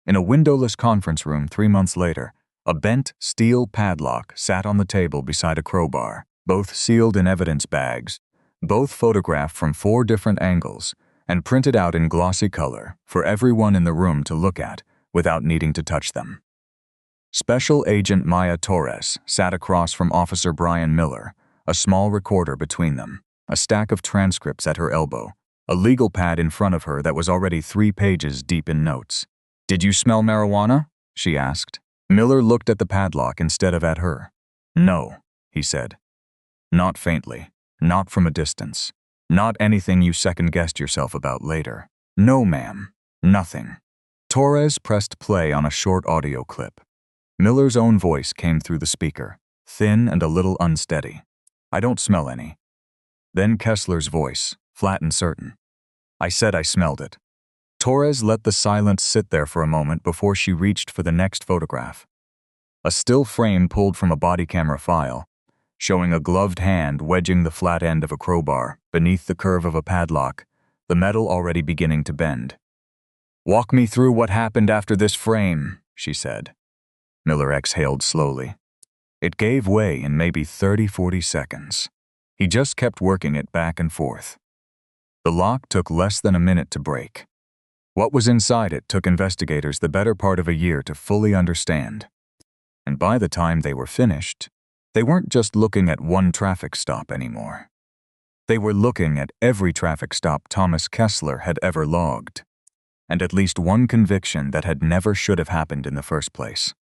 In a windowless conference room 3 months later, a bent steel padlock sat on the table beside a crowbar, both sealed in evidence bags, both photographed from 4 different angles, and printed out in glossy color for everyone in the room to look at without needing to touch them. Special Agent Maya Torres sat across from Officer Brian Miller, a small recorder between them, a stack of transcripts at her elbow, a legal pad in front of her that was already 3 pages deep in notes. "Did you smell marijuana?" she asked. Miller looked at the padlock instead of at her. "No," he said. "Not faintly, not from a distance, not anything you second-guessed yourself about later. No, ma'am, nothing." Torres pressed play on a short audio clip. Miller's own voice came through the speaker, thin and a little unsteady. "I don't smell any." Then Kessler's voice, flat and certain. "I said I smelled it." Torres let the silence sit there for a moment before she reached for the next photograph. A still frame pulled from a body camera file, showing a gloved hand wedging the flat end of a crowbar beneath the curve of a padlock, the metal already beginning to bend. "Walk me through what happened after this frame," she said. Miller exhaled slowly. It gave way in maybe 30-40 seconds. He just kept working it back and forth. The lock took less than a minute to break. What was inside it took investigators the better part of a year to fully understand. And by the time they were finished, they weren't just looking at one traffic stop anymore. They were looking at every traffic stop Thomas Kessler had ever logged, and at least one conviction that had never should have happened in the first place.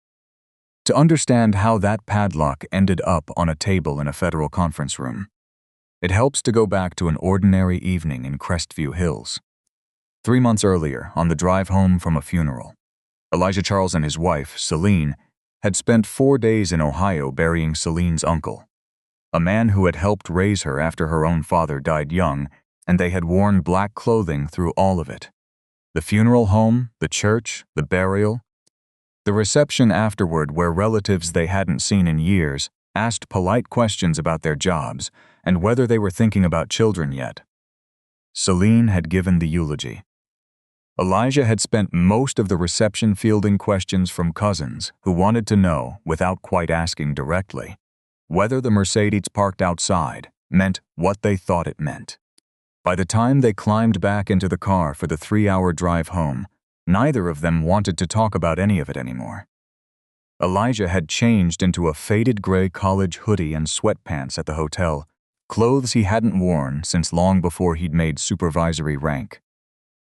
To understand how that padlock ended up on a table in a federal conference room, it helps to go back to an ordinary evening in Crestview Hills. 3 months earlier, on the drive home from a funeral, Elijah Charles and his wife, Celine, had spent 4 days in Ohio burying Celine's uncle, a man who had helped raise her after her own father died young, and they had worn black clothing through all of it. The funeral home, the church, the burial, the reception afterward where relatives they hadn't seen in years asked polite questions about their jobs and whether they were thinking about children yet. Celine had given the eulogy. Elijah had spent most of the reception fielding questions from cousins who wanted to know, without quite asking directly, whether the Mercedes parked outside meant what they thought it meant. By the time they climbed back into the car for the 3-hour drive home, neither of them wanted to talk about any of it anymore. Elijah had changed into a faded gray college hoodie and sweatpants at the hotel, clothes he hadn't worn since long before he'd made supervisory rank.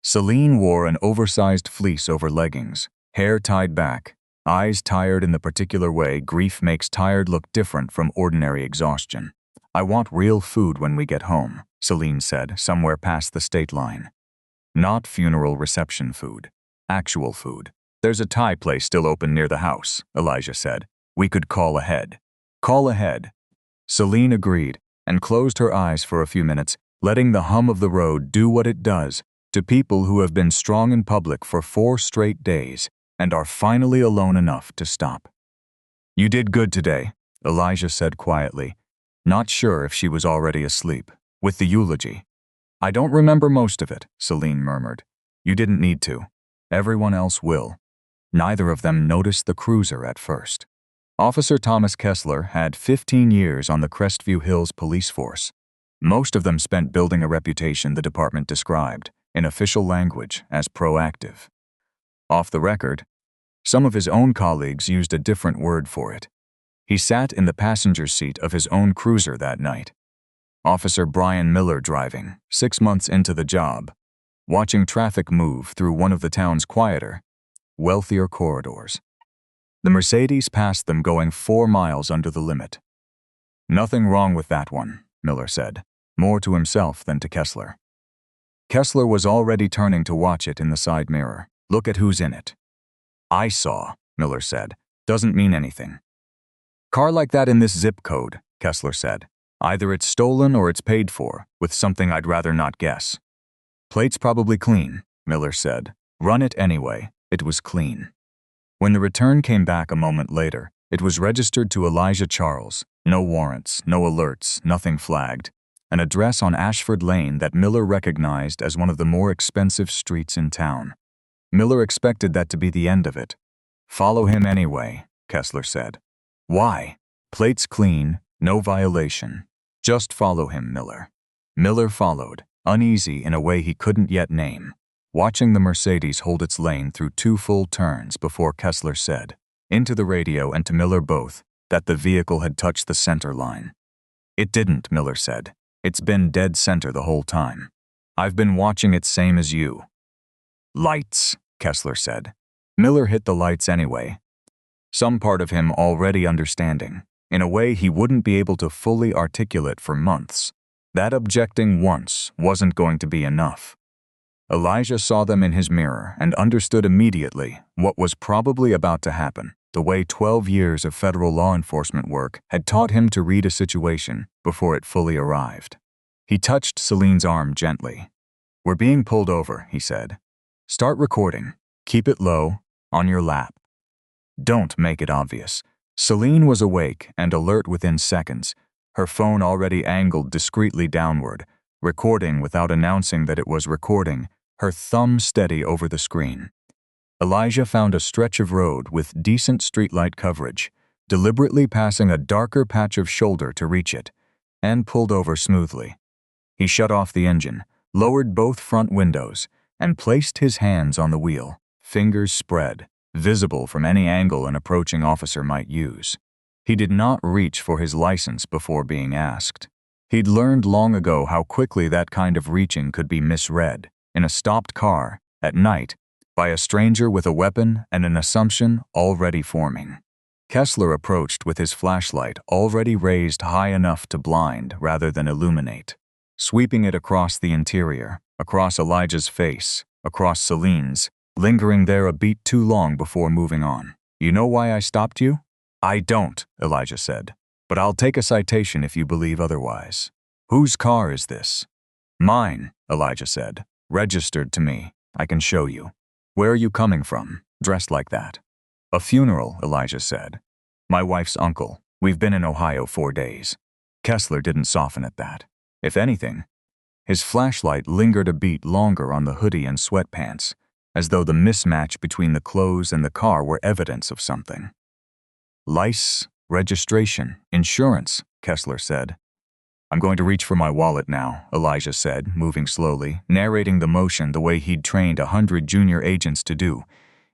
Celine wore an oversized fleece over leggings, hair tied back, eyes tired in the particular way grief makes tired look different from ordinary exhaustion. "I want real food when we get home," Celine said, somewhere past the state line. "Not funeral reception food. Actual food. There's a Thai place still open near the house," Elijah said. "We could call ahead." "Call ahead." Celine agreed and closed her eyes for a few minutes, letting the hum of the road do what it does to people who have been strong in public for 4 straight days and are finally alone enough to stop. "You did good today," Elijah said quietly, not sure if she was already asleep, with the eulogy. "I don't remember most of it," Celine murmured. "You didn't need to. Everyone else will." Neither of them noticed the cruiser at first. Officer Thomas Kessler had 15 years on the Crestview Hills police force. Most of them spent building a reputation the department described, in official language, as proactive. Off the record, some of his own colleagues used a different word for it. He sat in the passenger seat of his own cruiser that night. Officer Brian Miller driving, 6 months into the job, watching traffic move through one of the town's quieter, wealthier corridors. The Mercedes passed them going 4 miles under the limit. "Nothing wrong with that one," Miller said, more to himself than to Kessler. Kessler was already turning to watch it in the side mirror. "Look at who's in it." "I saw," Miller said. "Doesn't mean anything." "Car like that in this zip code," Kessler said. "Either it's stolen or it's paid for, with something I'd rather not guess." "Plate's probably clean," Miller said. "Run it anyway." It was clean. When the return came back a moment later, it was registered to Elijah Charles. No warrants, no alerts, nothing flagged. An address on Ashford Lane that Miller recognized as one of the more expensive streets in town. Miller expected that to be the end of it. "Follow him anyway," Kessler said. "Why? Plates clean, no violation. Just follow him, Miller." Miller followed, uneasy in a way he couldn't yet name, watching the Mercedes hold its lane through 2 full turns before Kessler said, into the radio and to Miller both, that the vehicle had touched the center line. "It didn't," Miller said. "It's been dead center the whole time. I've been watching it same as you." "Lights," Kessler said. Miller hit the lights anyway, some part of him already understanding, in a way he wouldn't be able to fully articulate for months. That objecting once wasn't going to be enough. Elijah saw them in his mirror and understood immediately what was probably about to happen, the way 12 years of federal law enforcement work had taught him to read a situation before it fully arrived. He touched Celine's arm gently. "We're being pulled over," he said. "Start recording. Keep it low, on your lap. Don't make it obvious." Celine was awake and alert within seconds, her phone already angled discreetly downward, recording without announcing that it was recording, her thumb steady over the screen. Elijah found a stretch of road with decent streetlight coverage, deliberately passing a darker patch of shoulder to reach it, and pulled over smoothly. He shut off the engine, lowered both front windows, and placed his hands on the wheel, fingers spread, visible from any angle an approaching officer might use. He did not reach for his license before being asked. He'd learned long ago how quickly that kind of reaching could be misread, in a stopped car, at night, by a stranger with a weapon and an assumption already forming. Kessler approached with his flashlight already raised high enough to blind rather than illuminate, sweeping it across the interior, across Elijah's face, across Celine's, lingering there a beat too long before moving on. "You know why I stopped you?" "I don't," Elijah said, "but I'll take a citation if you believe otherwise." "Whose car is this?" "Mine," Elijah said. "Registered to me. I can show you." "Where are you coming from, dressed like that?" "A funeral," Elijah said. "My wife's uncle. We've been in Ohio 4 days." Kessler didn't soften at that. If anything, his flashlight lingered a beat longer on the hoodie and sweatpants, as though the mismatch between the clothes and the car were evidence of something. "Lice, registration, insurance," Kessler said. "I'm going to reach for my wallet now," Elijah said, moving slowly, narrating the motion the way he'd trained 100 junior agents to do,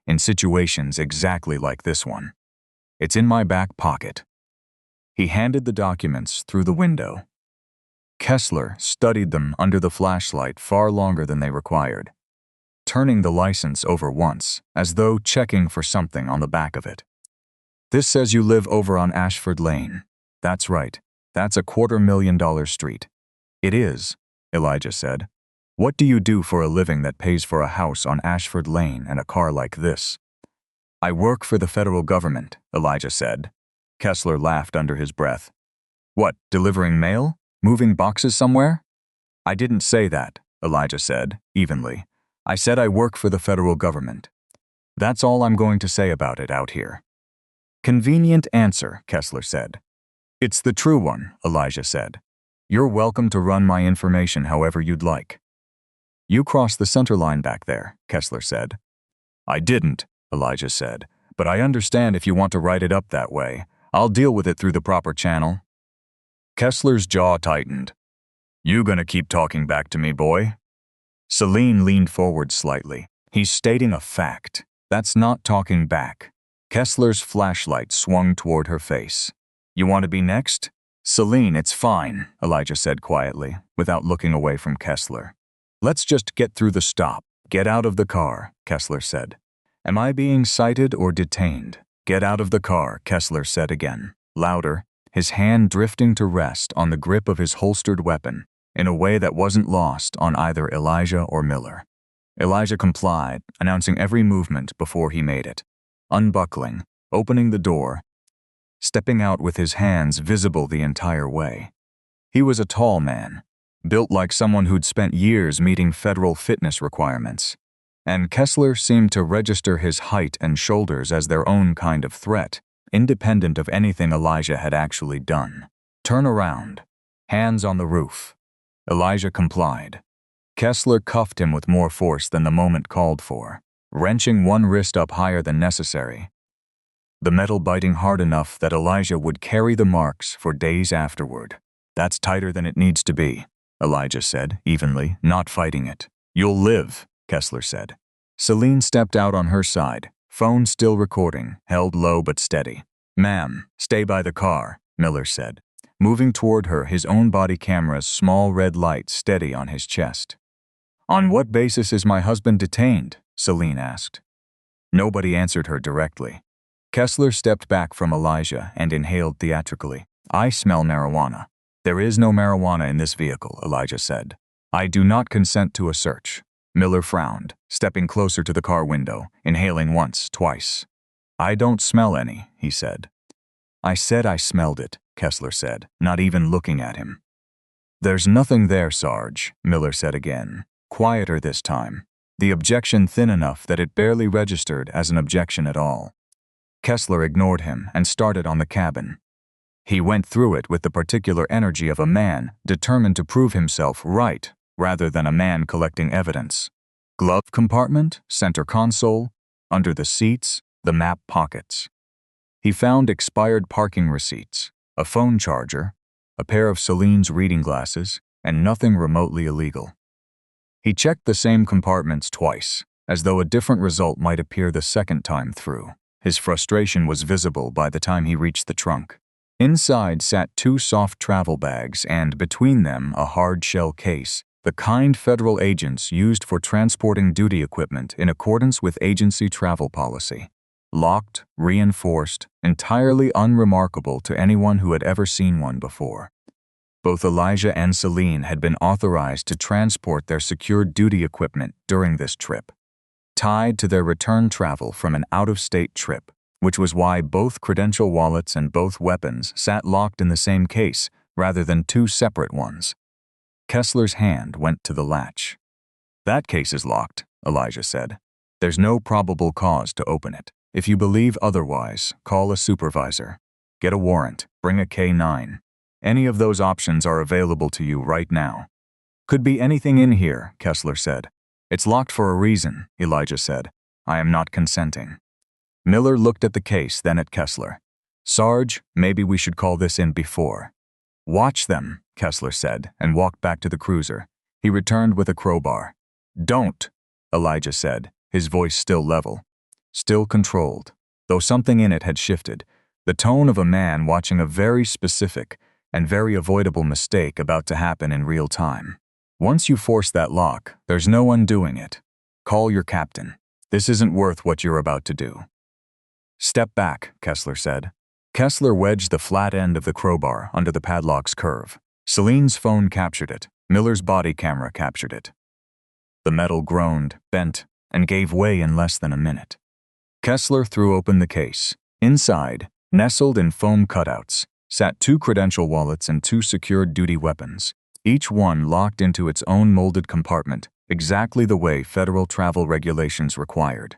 in situations exactly like this one. "It's in my back pocket." He handed the documents through the window. Kessler studied them under the flashlight far longer than they required, turning the license over once, as though checking for something on the back of it. "This says you live over on Ashford Lane." "That's right. That's a $250,000 street." "It is," Elijah said. "What do you do for a living that pays for a house on Ashford Lane and a car like this?" "I work for the federal government," Elijah said. Kessler laughed under his breath. "What, delivering mail? Moving boxes somewhere?" "I didn't say that," Elijah said, evenly. "I said I work for the federal government. That's all I'm going to say about it out here." "Convenient answer," Kessler said. "It's the true one," Elijah said. "You're welcome to run my information however you'd like." "You crossed the center line back there," Kessler said. "I didn't," Elijah said, "but I understand if you want to write it up that way. I'll deal with it through the proper channel." Kessler's jaw tightened. "You gonna keep talking back to me, boy?" Celine leaned forward slightly. "He's stating a fact. That's not talking back." Kessler's flashlight swung toward her face. "You want to be next?" "Celine, it's fine," Elijah said quietly, without looking away from Kessler. "Let's just get through the stop." "Get out of the car," Kessler said. "Am I being cited or detained?" "Get out of the car," Kessler said again, louder, his hand drifting to rest on the grip of his holstered weapon, in a way that wasn't lost on either Elijah or Miller. Elijah complied, announcing every movement before he made it, unbuckling, opening the door, stepping out with his hands visible the entire way. He was a tall man, built like someone who'd spent years meeting federal fitness requirements, and Kessler seemed to register his height and shoulders as their own kind of threat, independent of anything Elijah had actually done. "Turn around. Hands on the roof." Elijah complied. Kessler cuffed him with more force than the moment called for, wrenching one wrist up higher than necessary, the metal biting hard enough that Elijah would carry the marks for days afterward. "That's tighter than it needs to be," Elijah said, evenly, not fighting it. "You'll live," Kessler said. Celine stepped out on her side, phone still recording, held low but steady. "Ma'am, stay by the car," Miller said, moving toward her, his own body camera's small red light steady on his chest. "On what basis is my husband detained?" Celine asked. Nobody answered her directly. Kessler stepped back from Elijah and inhaled theatrically. "I smell marijuana." "There is no marijuana in this vehicle," Elijah said. "I do not consent to a search." Miller frowned, stepping closer to the car window, inhaling once, twice. "I don't smell any," he said. "I said I smelled it," Kessler said, not even looking at him. "There's nothing there, Sarge," Miller said again, quieter this time, the objection thin enough that it barely registered as an objection at all. Kessler ignored him and started on the cabin. He went through it with the particular energy of a man determined to prove himself right rather than a man collecting evidence. Glove compartment, center console, under the seats, the map pockets. He found expired parking receipts, a phone charger, a pair of Celine's reading glasses, and nothing remotely illegal. He checked the same compartments twice, as though a different result might appear the second time through. His frustration was visible by the time he reached the trunk. Inside sat 2 soft travel bags and, between them, a hard-shell case, the kind federal agents used for transporting duty equipment in accordance with agency travel policy. Locked, reinforced, entirely unremarkable to anyone who had ever seen one before. Both Elijah and Celine had been authorized to transport their secured duty equipment during this trip, tied to their return travel from an out-of-state trip, which was why both credential wallets and both weapons sat locked in the same case rather than 2 separate ones. Kessler's hand went to the latch. "That case is locked," Elijah said. "There's no probable cause to open it. If you believe otherwise, call a supervisor. Get a warrant, bring a K-9. Any of those options are available to you right now." "Could be anything in here," Kessler said. "It's locked for a reason," Elijah said. "I am not consenting." Miller looked at the case, then at Kessler. "Sarge, maybe we should call this in before." "Watch them," Kessler said, and walked back to the cruiser. He returned with a crowbar. "Don't," Elijah said, his voice still level, still controlled, though something in it had shifted, the tone of a man watching a very specific and very avoidable mistake about to happen in real time. "Once you force that lock, there's no undoing it. Call your captain. This isn't worth what you're about to do." "Step back," Kessler said. Kessler wedged the flat end of the crowbar under the padlock's curve. Celine's phone captured it. Miller's body camera captured it. The metal groaned, bent, and gave way in less than a minute. Kessler threw open the case. Inside, nestled in foam cutouts, sat 2 credential wallets and 2 secured duty weapons, each one locked into its own molded compartment, exactly the way federal travel regulations required.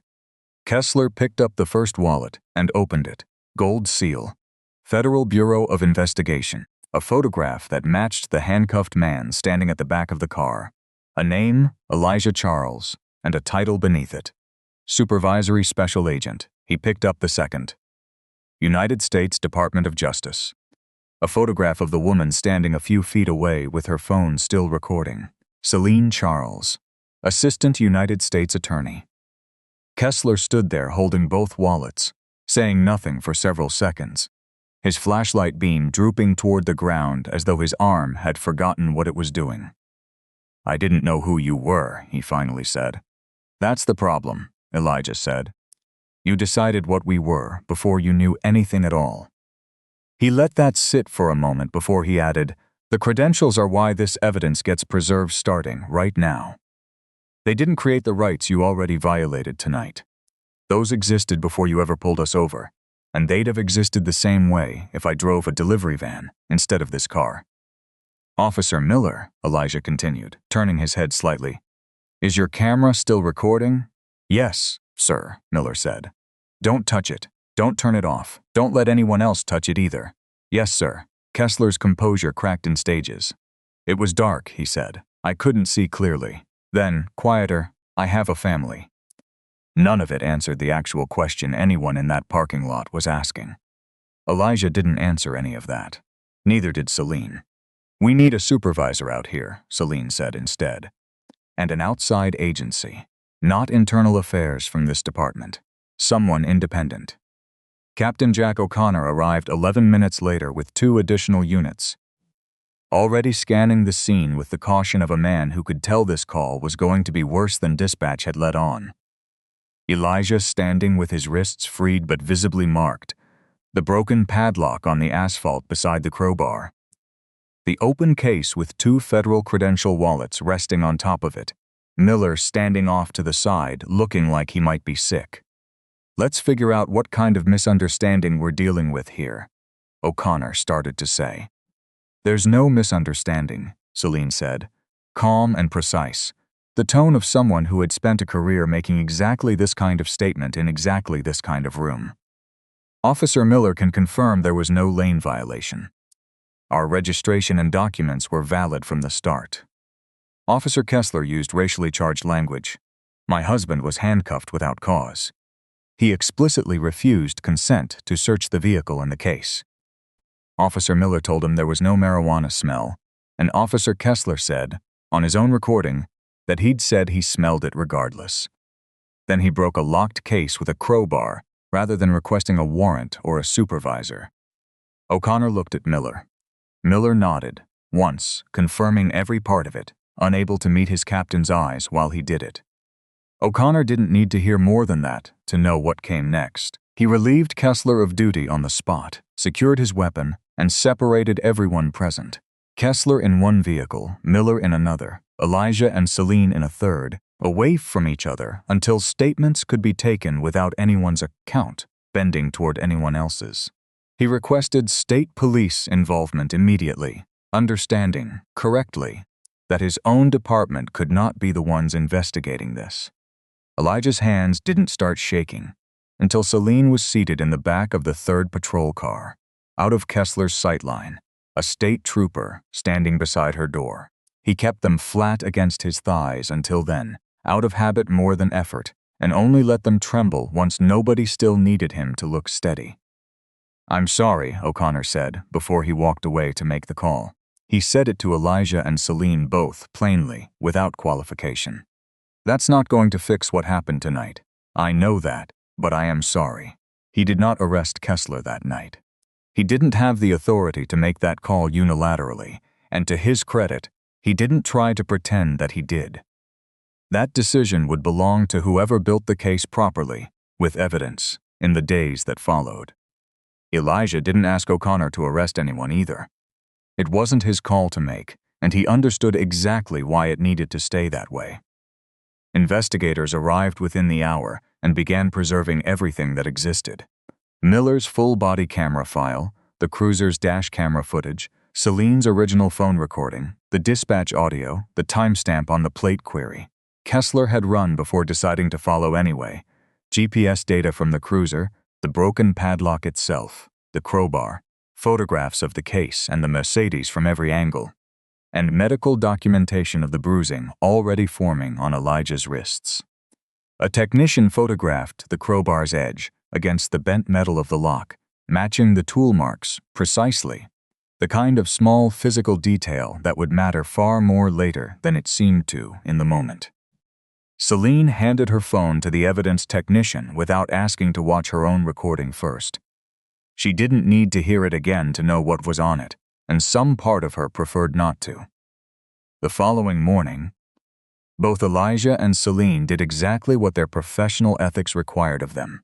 Kessler picked up the first wallet and opened it. Gold seal. Federal Bureau of Investigation. A photograph that matched the handcuffed man standing at the back of the car. A name, Elijah Charles, and a title beneath it. Supervisory Special Agent. He picked up the second. United States Department of Justice. A photograph of the woman standing a few feet away with her phone still recording. Celine Charles, Assistant United States Attorney. Kessler stood there holding both wallets, saying nothing for several seconds, his flashlight beam drooping toward the ground as though his arm had forgotten what it was doing. "I didn't know who you were," he finally said. "That's the problem," Elijah said. "You decided what we were before you knew anything at all." He let that sit for a moment before he added, "The credentials are why this evidence gets preserved starting right now. They didn't create the rights you already violated tonight. Those existed before you ever pulled us over, and they'd have existed the same way if I drove a delivery van instead of this car." "Officer Miller," Elijah continued, turning his head slightly, "is your camera still recording?" "Yes, sir," Miller said. "Don't touch it. Don't turn it off. Don't let anyone else touch it either." "Yes, sir." Kessler's composure cracked in stages. "It was dark," he said. "I couldn't see clearly. Then, quieter, I have a family." None of it answered the actual question anyone in that parking lot was asking. Elijah didn't answer any of that. Neither did Celine. "We need a supervisor out here," Celine said instead. "And an outside agency. Not internal affairs from this department. Someone independent." Captain Jack O'Connor arrived 11 minutes later with 2 additional units. Already scanning the scene with the caution of a man who could tell this call was going to be worse than dispatch had let on. Elijah standing with his wrists freed but visibly marked, the broken padlock on the asphalt beside the crowbar, the open case with 2 federal credential wallets resting on top of it, Miller standing off to the side looking like he might be sick. "Let's figure out what kind of misunderstanding we're dealing with here," O'Connor started to say. "There's no misunderstanding," Celine said, calm and precise, the tone of someone who had spent a career making exactly this kind of statement in exactly this kind of room. "Officer Miller can confirm there was no lane violation. Our registration and documents were valid from the start." Officer Kessler used racially charged language. "My husband was handcuffed without cause. He explicitly refused consent to search the vehicle in the case." Officer Miller told him there was no marijuana smell, and Officer Kessler said, on his own recording, that he'd said he smelled it regardless. Then he broke a locked case with a crowbar rather than requesting a warrant or a supervisor. O'Connor looked at Miller. Miller nodded, once, confirming every part of it, unable to meet his captain's eyes while he did it. O'Connor didn't need to hear more than that to know what came next. He relieved Kessler of duty on the spot, secured his weapon, and separated everyone present. Kessler in one vehicle, Miller in another, Elijah and Celine in a third, away from each other until statements could be taken without anyone's account bending toward anyone else's. He requested state police involvement immediately, understanding, correctly, that his own department could not be the ones investigating this. Elijah's hands didn't start shaking until Celine was seated in the back of the 3rd patrol car, out of Kessler's sightline, a state trooper standing beside her door. He kept them flat against his thighs until then, out of habit more than effort, and only let them tremble once nobody still needed him to look steady. "I'm sorry," O'Connor said before he walked away to make the call. He said it to Elijah and Celine both, plainly, without qualification. "That's not going to fix what happened tonight. I know that, but I am sorry." He did not arrest Kessler that night. He didn't have the authority to make that call unilaterally, and to his credit, he didn't try to pretend that he did. That decision would belong to whoever built the case properly, with evidence, in the days that followed. Elijah didn't ask O'Connor to arrest anyone either. It wasn't his call to make, and he understood exactly why it needed to stay that way. Investigators arrived within the hour and began preserving everything that existed. Miller's full-body camera file, the cruiser's dash camera footage, Celine's original phone recording, the dispatch audio, the timestamp on the plate query. Kessler had run before deciding to follow anyway. GPS data from the cruiser, the broken padlock itself, the crowbar, photographs of the case and the Mercedes from every angle, and medical documentation of the bruising already forming on Elijah's wrists. A technician photographed the crowbar's edge against the bent metal of the lock, matching the tool marks precisely, the kind of small physical detail that would matter far more later than it seemed to in the moment. Celine handed her phone to the evidence technician without asking to watch her own recording first. She didn't need to hear it again to know what was on it, and some part of her preferred not to. The following morning, both Elijah and Celine did exactly what their professional ethics required of them.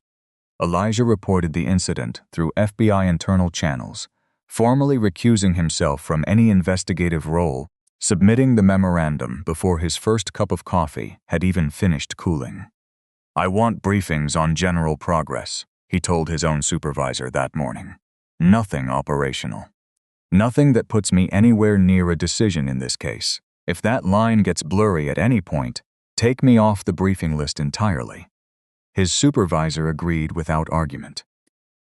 Elijah reported the incident through FBI internal channels, formally recusing himself from any investigative role, submitting the memorandum before his first cup of coffee had even finished cooling. "I want briefings on general progress," he told his own supervisor that morning. "Nothing operational. Nothing that puts me anywhere near a decision in this case. If that line gets blurry at any point, take me off the briefing list entirely." His supervisor agreed without argument.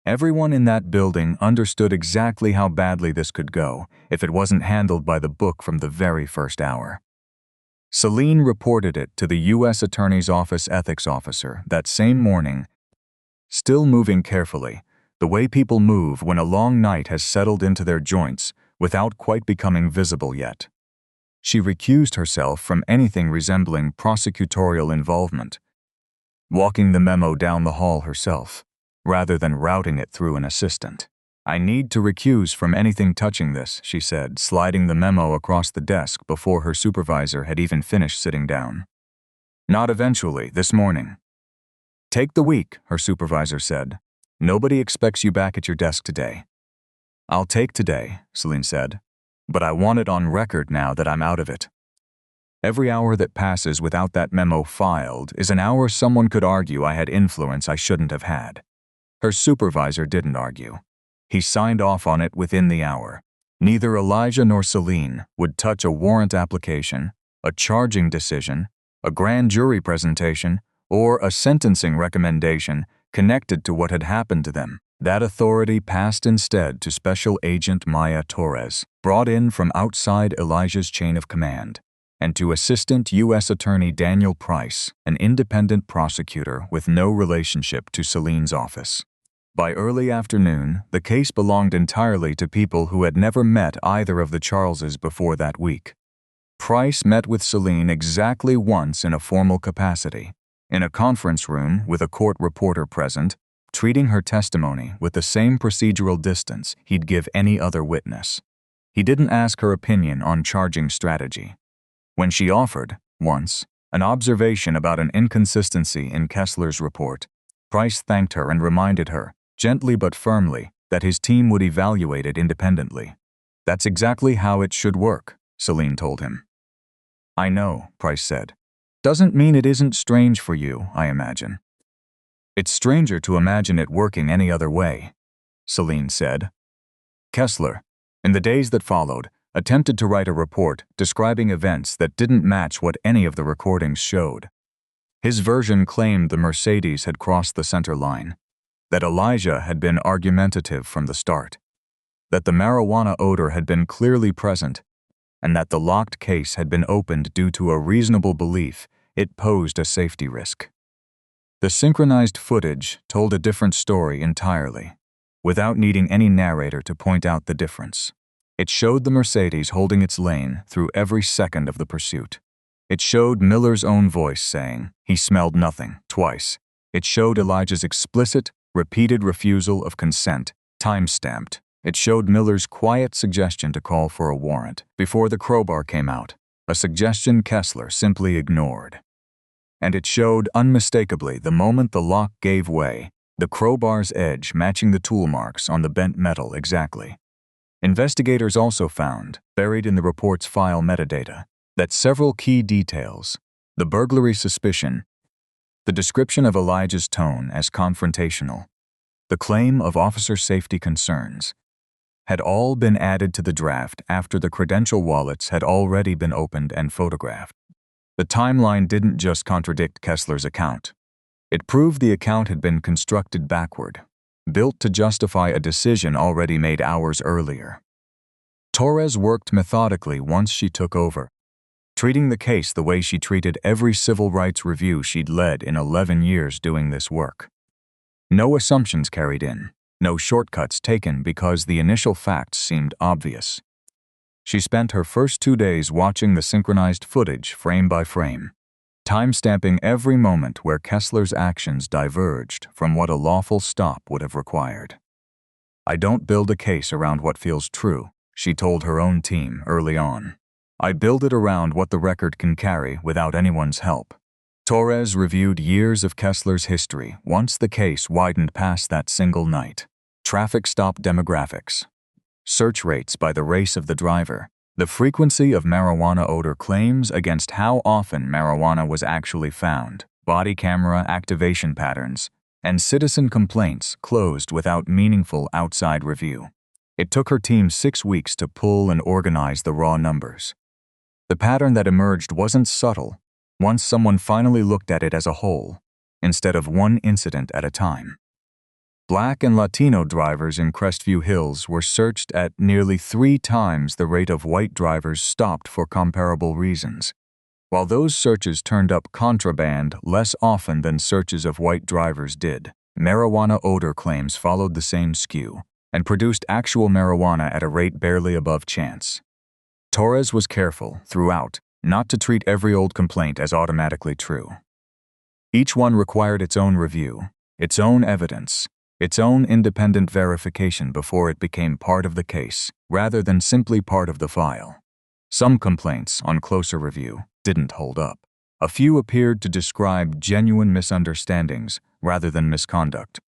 Everyone in that building understood exactly how badly this could go if it wasn't handled by the book from the very first hour. Celine reported it to the U.S. Attorney's Office ethics officer that same morning, still moving carefully, the way people move when a long night has settled into their joints without quite becoming visible yet. She recused herself from anything resembling prosecutorial involvement, walking the memo down the hall herself, rather than routing it through an assistant. "I need to recuse from anything touching this," she said, sliding the memo across the desk before her supervisor had even finished sitting down. "Not eventually, this morning." "Take the week," her supervisor said. "Nobody expects you back at your desk today." "I'll take today," Celine said, "but I want it on record now that I'm out of it. Every hour that passes without that memo filed is an hour someone could argue I had influence I shouldn't have had." Her supervisor didn't argue. He signed off on it within the hour. Neither Elijah nor Celine would touch a warrant application, a charging decision, a grand jury presentation, or a sentencing recommendation connected to what had happened to them. That authority passed instead to Special Agent Maya Torres, brought in from outside Elijah's chain of command, and to Assistant U.S. Attorney Daniel Price, an independent prosecutor with no relationship to Celine's office. By early afternoon, the case belonged entirely to people who had never met either of the Charleses before that week. Price met with Celine exactly once in a formal capacity, in a conference room with a court reporter present, treating her testimony with the same procedural distance he'd give any other witness. He didn't ask her opinion on charging strategy. When she offered, once, an observation about an inconsistency in Kessler's report, Price thanked her and reminded her, gently but firmly, that his team would evaluate it independently. "That's exactly how it should work," Celine told him. "I know," Price said. "Doesn't mean it isn't strange for you, I imagine." "It's stranger to imagine it working any other way," Celine said. Kessler, in the days that followed, attempted to write a report describing events that didn't match what any of the recordings showed. His version claimed the Mercedes had crossed the center line, that Elijah had been argumentative from the start, that the marijuana odor had been clearly present, and that the locked case had been opened due to a reasonable belief it posed a safety risk. The synchronized footage told a different story entirely, without needing any narrator to point out the difference. It showed the Mercedes holding its lane through every second of the pursuit. It showed Miller's own voice saying, "He smelled nothing," twice. It showed Elijah's explicit, repeated refusal of consent, time-stamped. It showed Miller's quiet suggestion to call for a warrant before the crowbar came out, a suggestion Kessler simply ignored. And it showed unmistakably the moment the lock gave way, the crowbar's edge matching the tool marks on the bent metal exactly. Investigators also found, buried in the report's file metadata, that several key details, the burglary suspicion, the description of Elijah's tone as confrontational, the claim of officer safety concerns, had all been added to the draft after the credential wallets had already been opened and photographed. The timeline didn't just contradict Kessler's account. It proved the account had been constructed backward, built to justify a decision already made hours earlier. Torres worked methodically once she took over, treating the case the way she treated every civil rights review she'd led in 11 years doing this work. No assumptions carried in, no shortcuts taken because the initial facts seemed obvious. She spent her first 2 days watching the synchronized footage frame by frame, time-stamping every moment where Kessler's actions diverged from what a lawful stop would have required. "I don't build a case around what feels true," she told her own team early on. "I build it around what the record can carry without anyone's help." Torres reviewed years of Kessler's history once the case widened past that single night. Traffic stop demographics, search rates by the race of the driver, the frequency of marijuana odor claims against how often marijuana was actually found, body camera activation patterns, and citizen complaints closed without meaningful outside review. It took her team 6 weeks to pull and organize the raw numbers. The pattern that emerged wasn't subtle once someone finally looked at it as a whole, instead of one incident at a time. Black and Latino drivers in Crestview Hills were searched at nearly 3 times the rate of white drivers stopped for comparable reasons. While those searches turned up contraband less often than searches of white drivers did, marijuana odor claims followed the same skew and produced actual marijuana at a rate barely above chance. Torres was careful, throughout, not to treat every old complaint as automatically true. Each one required its own review, its own evidence, its own independent verification before it became part of the case, rather than simply part of the file. Some complaints, on closer review, didn't hold up. A few appeared to describe genuine misunderstandings rather than misconduct.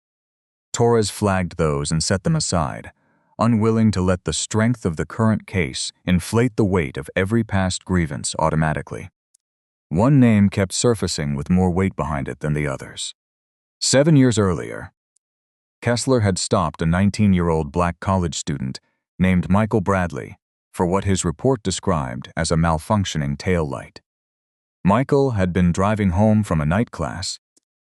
Torres flagged those and set them aside, unwilling to let the strength of the current case inflate the weight of every past grievance automatically. One name kept surfacing with more weight behind it than the others. 7 years earlier, Kessler had stopped a 19-year-old black college student named Michael Bradley for what his report described as a malfunctioning taillight. Michael had been driving home from a night class,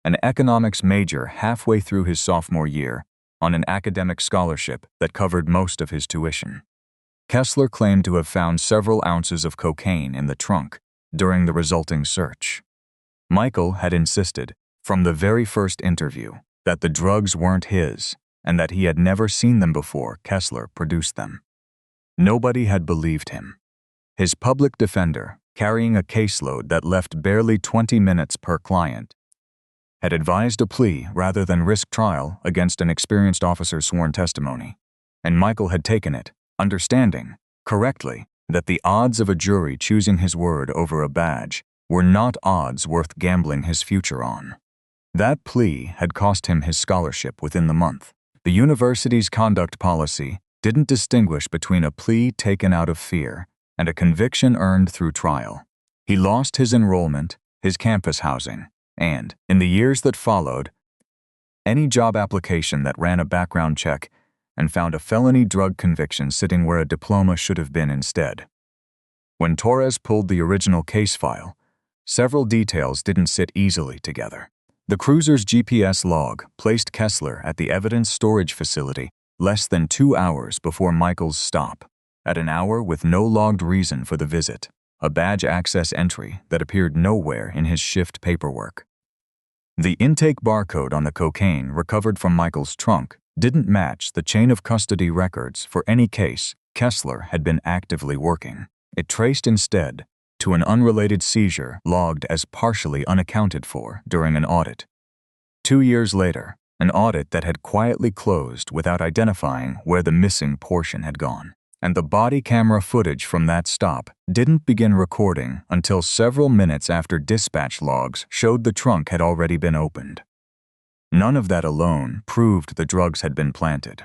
an economics major halfway through his sophomore year, on an academic scholarship that covered most of his tuition. Kessler claimed to have found several ounces of cocaine in the trunk during the resulting search. Michael had insisted, from the very first interview, that the drugs weren't his and that he had never seen them before Kessler produced them. Nobody had believed him. His public defender, carrying a caseload that left barely 20 minutes per client, had advised a plea rather than risk trial against an experienced officer's sworn testimony, and Michael had taken it, understanding, correctly, that the odds of a jury choosing his word over a badge were not odds worth gambling his future on. That plea had cost him his scholarship within the month. The university's conduct policy didn't distinguish between a plea taken out of fear and a conviction earned through trial. He lost his enrollment, his campus housing, and, in the years that followed, any job application that ran a background check and found a felony drug conviction sitting where a diploma should have been instead. When Torres pulled the original case file, several details didn't sit easily together. The cruiser's GPS log placed Kessler at the evidence storage facility less than 2 hours before Michael's stop, at an hour with no logged reason for the visit, a badge access entry that appeared nowhere in his shift paperwork. The intake barcode on the cocaine recovered from Michael's trunk didn't match the chain of custody records for any case Kessler had been actively working. It traced instead to an unrelated seizure logged as partially unaccounted for during an audit. 2 years later, an audit that had quietly closed without identifying where the missing portion had gone. And the body camera footage from that stop didn't begin recording until several minutes after dispatch logs showed the trunk had already been opened. None of that alone proved the drugs had been planted.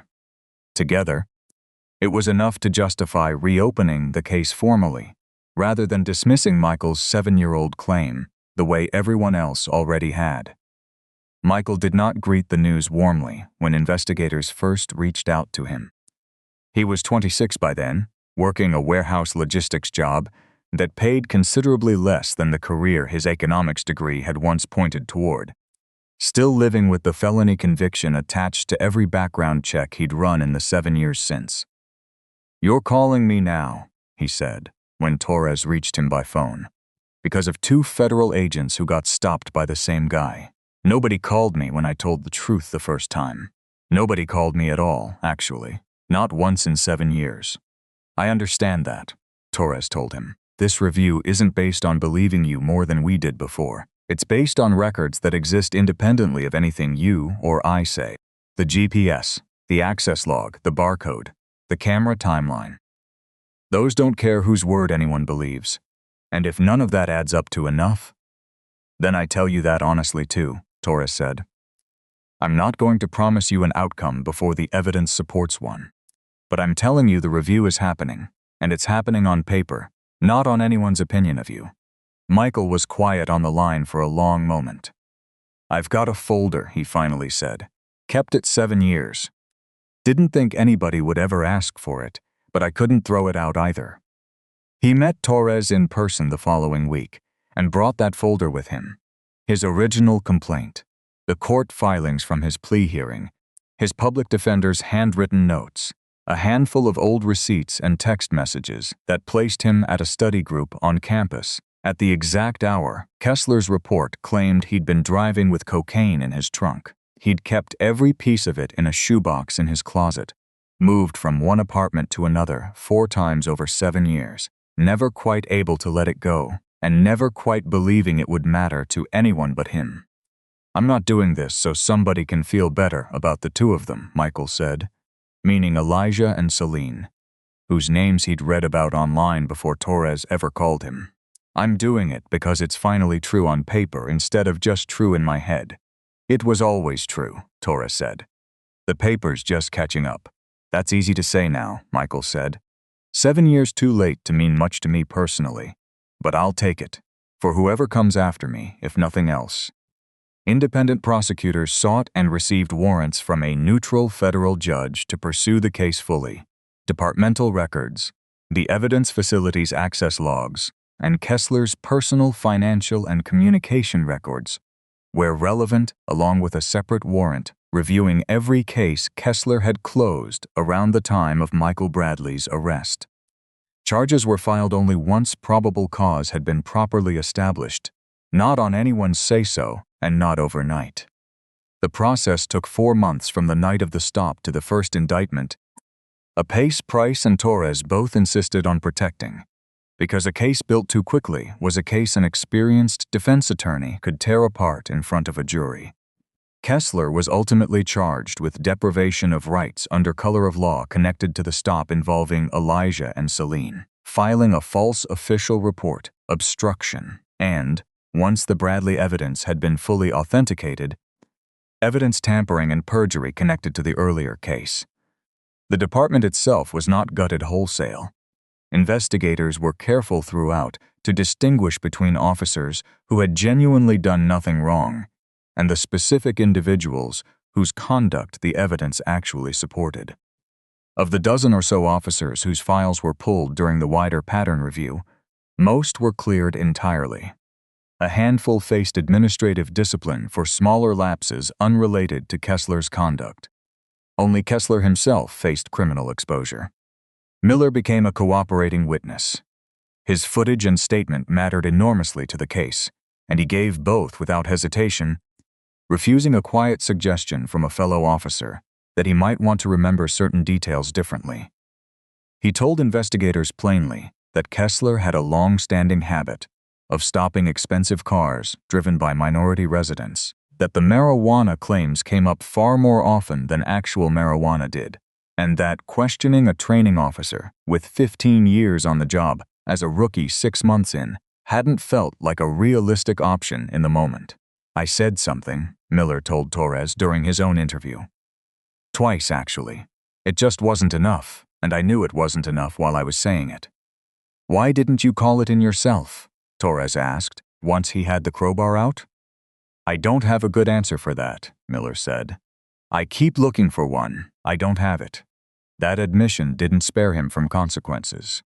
Together, it was enough to justify reopening the case formally, rather than dismissing Michael's 7-year-old claim the way everyone else already had. Michael did not greet the news warmly when investigators first reached out to him. He was 26 by then, working a warehouse logistics job that paid considerably less than the career his economics degree had once pointed toward, still living with the felony conviction attached to every background check he'd run in the 7 years since. "You're calling me now," he said, when Torres reached him by phone, "because of 2 federal agents who got stopped by the same guy. Nobody called me when I told the truth the first time. Nobody called me at all, actually. Not once in 7 years. I understand that," Torres told him. "This review isn't based on believing you more than we did before. It's based on records that exist independently of anything you or I say. The GPS, the access log, the barcode, the camera timeline. Those don't care whose word anyone believes. And if none of that adds up to enough, then I tell you that honestly too," Torres said. "I'm not going to promise you an outcome before the evidence supports one. But I'm telling you the review is happening, and it's happening on paper, not on anyone's opinion of you." Michael was quiet on the line for a long moment. "I've got a folder," he finally said. "Kept it 7 years. Didn't think anybody would ever ask for it, but I couldn't throw it out either." He met Torres in person the following week and brought that folder with him. His original complaint, the court filings from his plea hearing, his public defender's handwritten notes, a handful of old receipts and text messages that placed him at a study group on campus At the exact hour, Kessler's report claimed he'd been driving with cocaine in his trunk. He'd kept every piece of it in a shoebox in his closet, moved from one apartment to another 4 times over 7 years, never quite able to let it go, and never quite believing it would matter to anyone but him. "I'm not doing this so somebody can feel better about the 2 of them," Michael said, meaning Elijah and Celine, whose names he'd read about online before Torres ever called him. "I'm doing it because it's finally true on paper instead of just true in my head." "It was always true," Torres said. "The paper's just catching up." "That's easy to say now," Michael said. 7 years too late to mean much to me personally, but I'll take it, for whoever comes after me, if nothing else. Independent prosecutors sought and received warrants from a neutral federal judge to pursue the case fully. Departmental records, the evidence facility's access logs, and Kessler's personal, financial, and communication records, where relevant, along with a separate warrant reviewing every case Kessler had closed around the time of Michael Bradley's arrest. Charges were filed only once probable cause had been properly established, not on anyone's say-so and not overnight. The process took 4 months from the night of the stop to the first indictment, a pace Price and Torres both insisted on protecting, because a case built too quickly was a case an experienced defense attorney could tear apart in front of a jury. Kessler was ultimately charged with deprivation of rights under color of law connected to the stop involving Elijah and Celine, filing a false official report, obstruction, and, once the Bradley evidence had been fully authenticated, evidence tampering and perjury connected to the earlier case. The department itself was not gutted wholesale. Investigators were careful throughout to distinguish between officers who had genuinely done nothing wrong and the specific individuals whose conduct the evidence actually supported. Of the dozen or so officers whose files were pulled during the wider pattern review, most were cleared entirely. A handful faced administrative discipline for smaller lapses unrelated to Kessler's conduct. Only Kessler himself faced criminal exposure. Miller became a cooperating witness. His footage and statement mattered enormously to the case, and he gave both without hesitation, refusing a quiet suggestion from a fellow officer that he might want to remember certain details differently. He told investigators plainly that Kessler had a long-standing habit of stopping expensive cars driven by minority residents, that the marijuana claims came up far more often than actual marijuana did, and that questioning a training officer with 15 years on the job as a rookie 6 months in hadn't felt like a realistic option in the moment. "I said something," Miller told Torres during his own interview. "Twice, actually. It just wasn't enough, and I knew it wasn't enough while I was saying it." "Why didn't you call it in yourself?" Torres asked, once he had the crowbar out. "I don't have a good answer for that," Miller said. "I keep looking for one. I don't have it." That admission didn't spare him from consequences.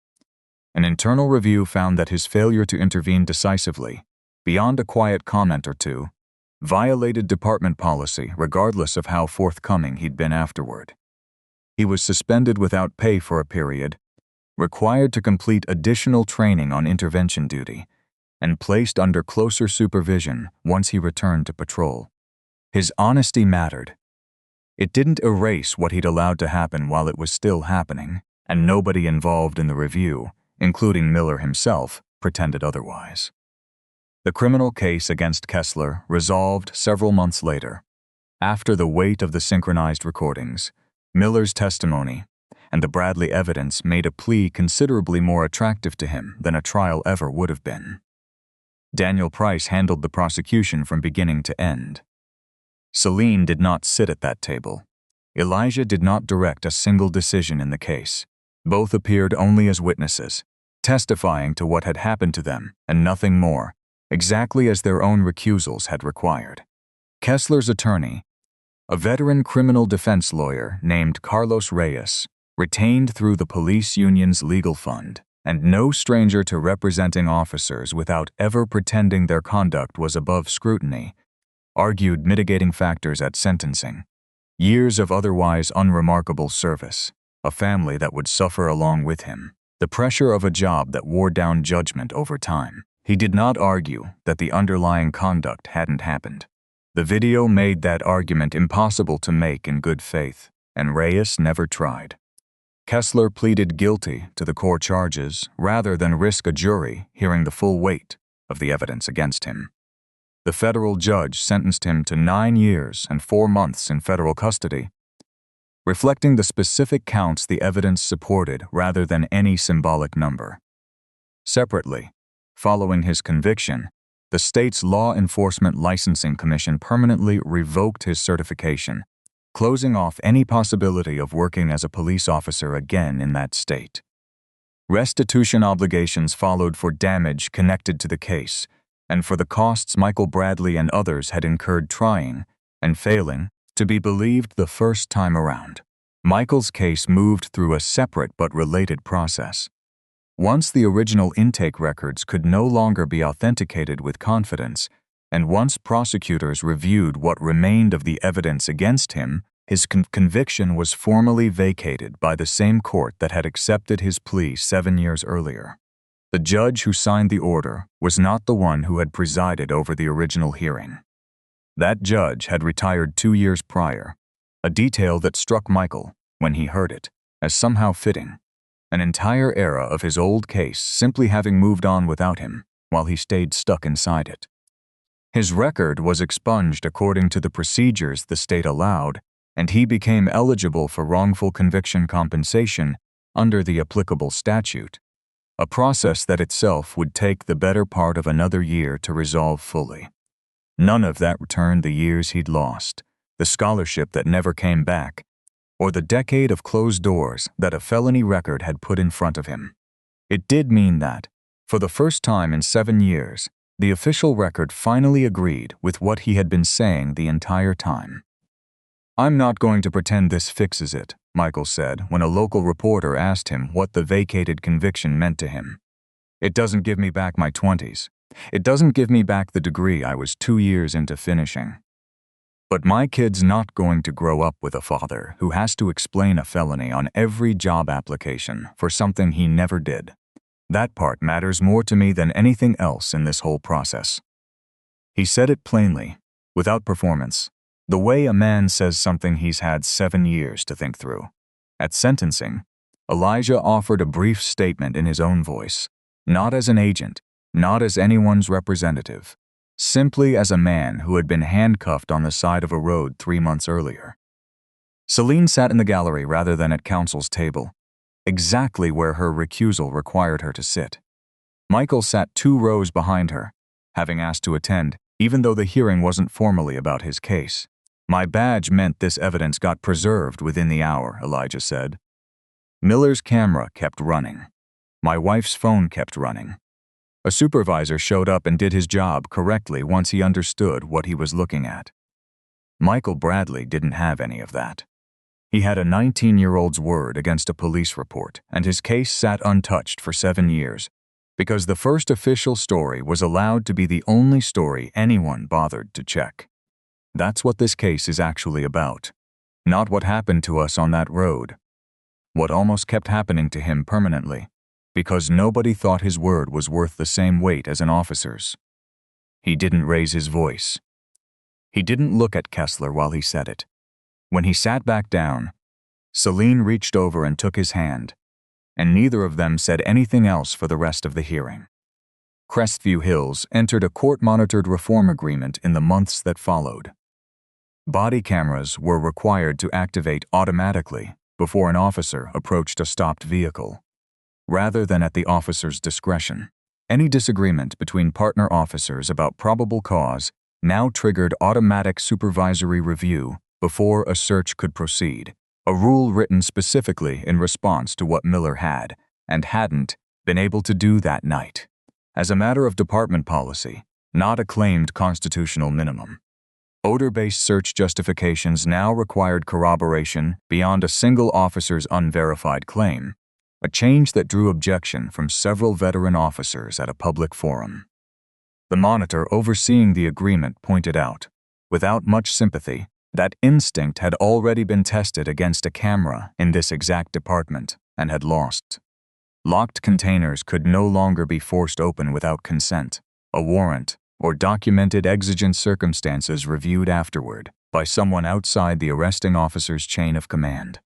An internal review found that his failure to intervene decisively, beyond a quiet comment or two, violated department policy regardless of how forthcoming he'd been afterward. He was suspended without pay for a period, required to complete additional training on intervention duty, and placed under closer supervision once he returned to patrol. His honesty mattered. It didn't erase what he'd allowed to happen while it was still happening, and nobody involved in the review, including Miller himself, pretended otherwise. The criminal case against Kessler resolved several months later. After the weight of the synchronized recordings, Miller's testimony, and the Bradley evidence made a plea considerably more attractive to him than a trial ever would have been. Daniel Price handled the prosecution from beginning to end. Celine did not sit at that table. Elijah did not direct a single decision in the case. Both appeared only as witnesses, testifying to what had happened to them and nothing more, exactly as their own recusals had required. Kessler's attorney, a veteran criminal defense lawyer named Carlos Reyes, retained through the police union's legal fund, and no stranger to representing officers without ever pretending their conduct was above scrutiny, argued mitigating factors at sentencing. Years of otherwise unremarkable service, a family that would suffer along with him, the pressure of a job that wore down judgment over time. He did not argue that the underlying conduct hadn't happened. The video made that argument impossible to make in good faith, and Reyes never tried. Kessler pleaded guilty to the core charges rather than risk a jury hearing the full weight of the evidence against him. The federal judge sentenced him to 9 years and 4 months in federal custody, reflecting the specific counts the evidence supported rather than any symbolic number. Separately, following his conviction, the state's Law Enforcement Licensing Commission permanently revoked his certification, closing off any possibility of working as a police officer again in that state. Restitution obligations followed for damage connected to the case, and for the costs Michael Bradley and others had incurred trying and failing to be believed the first time around. Michael's case moved through a separate but related process. Once the original intake records could no longer be authenticated with confidence, and once prosecutors reviewed what remained of the evidence against him, his conviction was formally vacated by the same court that had accepted his plea 7 years earlier. The judge who signed the order was not the one who had presided over the original hearing. That judge had retired 2 years prior, a detail that struck Michael, when he heard it, as somehow fitting. An entire era of his old case simply having moved on without him, while he stayed stuck inside it. His record was expunged according to the procedures the state allowed, and he became eligible for wrongful conviction compensation under the applicable statute, a process that itself would take the better part of another year to resolve fully. None of that returned the years he'd lost, the scholarship that never came back, or the decade of closed doors that a felony record had put in front of him. It did mean that, for the first time in 7 years, the official record finally agreed with what he had been saying the entire time. "I'm not going to pretend this fixes it," Michael said when a local reporter asked him what the vacated conviction meant to him. "It doesn't give me back my 20s. It doesn't give me back the degree I was 2 years into finishing. But my kid's not going to grow up with a father who has to explain a felony on every job application for something he never did. That part matters more to me than anything else in this whole process." He said it plainly, without performance, the way a man says something he's had 7 years to think through. At sentencing, Elijah offered a brief statement in his own voice, not as an agent, not as anyone's representative, simply as a man who had been handcuffed on the side of a road 3 months earlier. Celine sat in the gallery rather than at counsel's table, exactly where her recusal required her to sit. Michael sat 2 rows behind her, having asked to attend, even though the hearing wasn't formally about his case. "My badge meant this evidence got preserved within the hour," Elijah said. Miller's camera kept running. My wife's phone kept running. A supervisor showed up and did his job correctly once he understood what he was looking at. Michael Bradley didn't have any of that. He had a 19-year-old's word against a police report, and his case sat untouched for 7 years, because the first official story was allowed to be the only story anyone bothered to check. That's what this case is actually about, not what happened to us on that road. What almost kept happening to him permanently, because nobody thought his word was worth the same weight as an officer's. He didn't raise his voice. He didn't look at Kessler while he said it. When he sat back down, Celine reached over and took his hand, and neither of them said anything else for the rest of the hearing. Crestview Hills entered a court-monitored reform agreement in the months that followed. Body cameras were required to activate automatically before an officer approached a stopped vehicle, rather than at the officer's discretion. Any disagreement between partner officers about probable cause now triggered automatic supervisory review before a search could proceed, a rule written specifically in response to what Miller had, and hadn't, been able to do that night. As a matter of department policy, not a claimed constitutional minimum. Odor-based search justifications now required corroboration beyond a single officer's unverified claim, a change that drew objection from several veteran officers at a public forum. The monitor overseeing the agreement pointed out, without much sympathy, that instinct had already been tested against a camera in this exact department and had lost. Locked containers could no longer be forced open without consent, a warrant, or documented exigent circumstances reviewed afterward by someone outside the arresting officer's chain of command.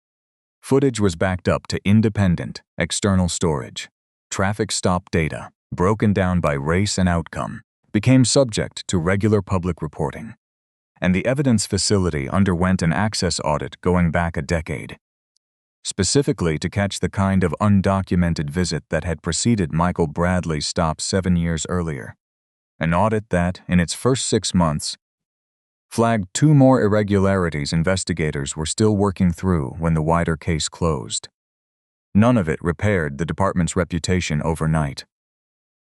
Footage was backed up to independent, external storage. Traffic stop data, broken down by race and outcome, became subject to regular public reporting. And the evidence facility underwent an access audit going back a decade, specifically to catch the kind of undocumented visit that had preceded Michael Bradley's stop 7 years earlier. An audit that, in its first 6 months, flagged 2 more irregularities investigators were still working through when the wider case closed. None of it repaired the department's reputation overnight.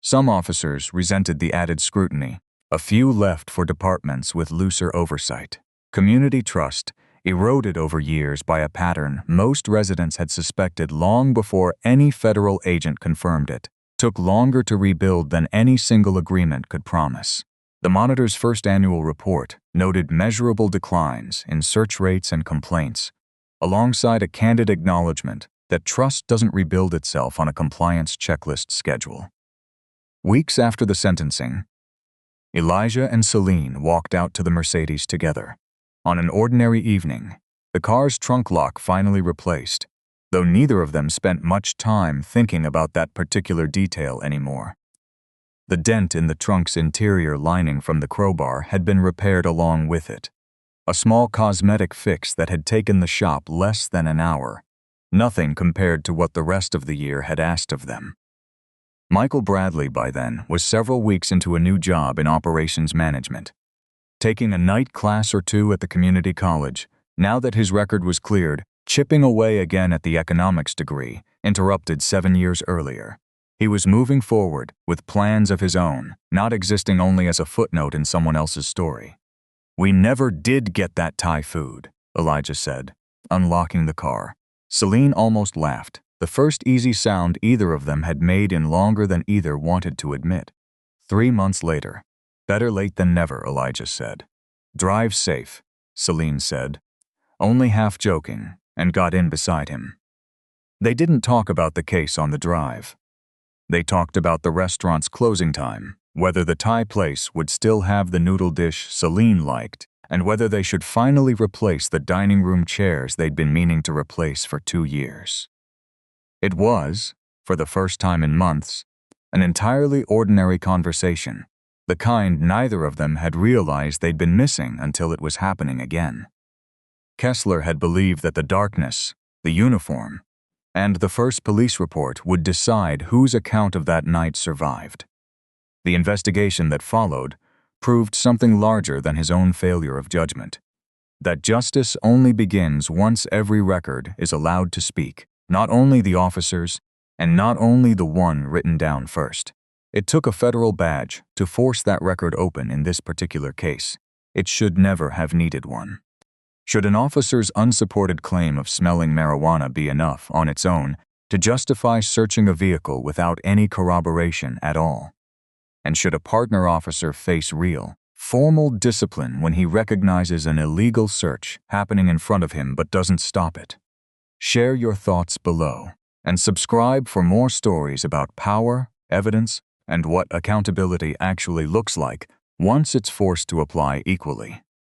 Some officers resented the added scrutiny. A few left for departments with looser oversight. Community trust, eroded over years by a pattern most residents had suspected long before any federal agent confirmed it, took longer to rebuild than any single agreement could promise. The Monitor's first annual report noted measurable declines in search rates and complaints, alongside a candid acknowledgement that trust doesn't rebuild itself on a compliance checklist schedule. Weeks after the sentencing, Elijah and Celine walked out to the Mercedes together. On an ordinary evening, the car's trunk lock finally replaced, though neither of them spent much time thinking about that particular detail anymore. The dent in the trunk's interior lining from the crowbar had been repaired along with it, a small cosmetic fix that had taken the shop less than an hour, nothing compared to what the rest of the year had asked of them. Michael Bradley, by then, was several weeks into a new job in operations management. Taking a night class or 2 at the community college, now that his record was cleared, chipping away again at the economics degree, interrupted 7 years earlier. He was moving forward with plans of his own, not existing only as a footnote in someone else's story. "We never did get that Thai food," Elijah said, unlocking the car. Celine almost laughed, the first easy sound either of them had made in longer than either wanted to admit. 3 months later. "Better late than never," Elijah said. "Drive safe," Celine said, only half joking, and got in beside him. They didn't talk about the case on the drive. They talked about the restaurant's closing time, whether the Thai place would still have the noodle dish Celine liked, and whether they should finally replace the dining room chairs they'd been meaning to replace for 2 years. It was, for the first time in months, an entirely ordinary conversation, the kind neither of them had realized they'd been missing until it was happening again. Kessler had believed that the darkness, the uniform, and the first police report would decide whose account of that night survived. The investigation that followed proved something larger than his own failure of judgment. That justice only begins once every record is allowed to speak, not only the officers, and not only the one written down first. It took a federal badge to force that record open in this particular case. It should never have needed one. Should an officer's unsupported claim of smelling marijuana be enough on its own to justify searching a vehicle without any corroboration at all? And should a partner officer face real, formal discipline when he recognizes an illegal search happening in front of him but doesn't stop it? Share your thoughts below, and subscribe for more stories about power, evidence, and what accountability actually looks like once it's forced to apply equally.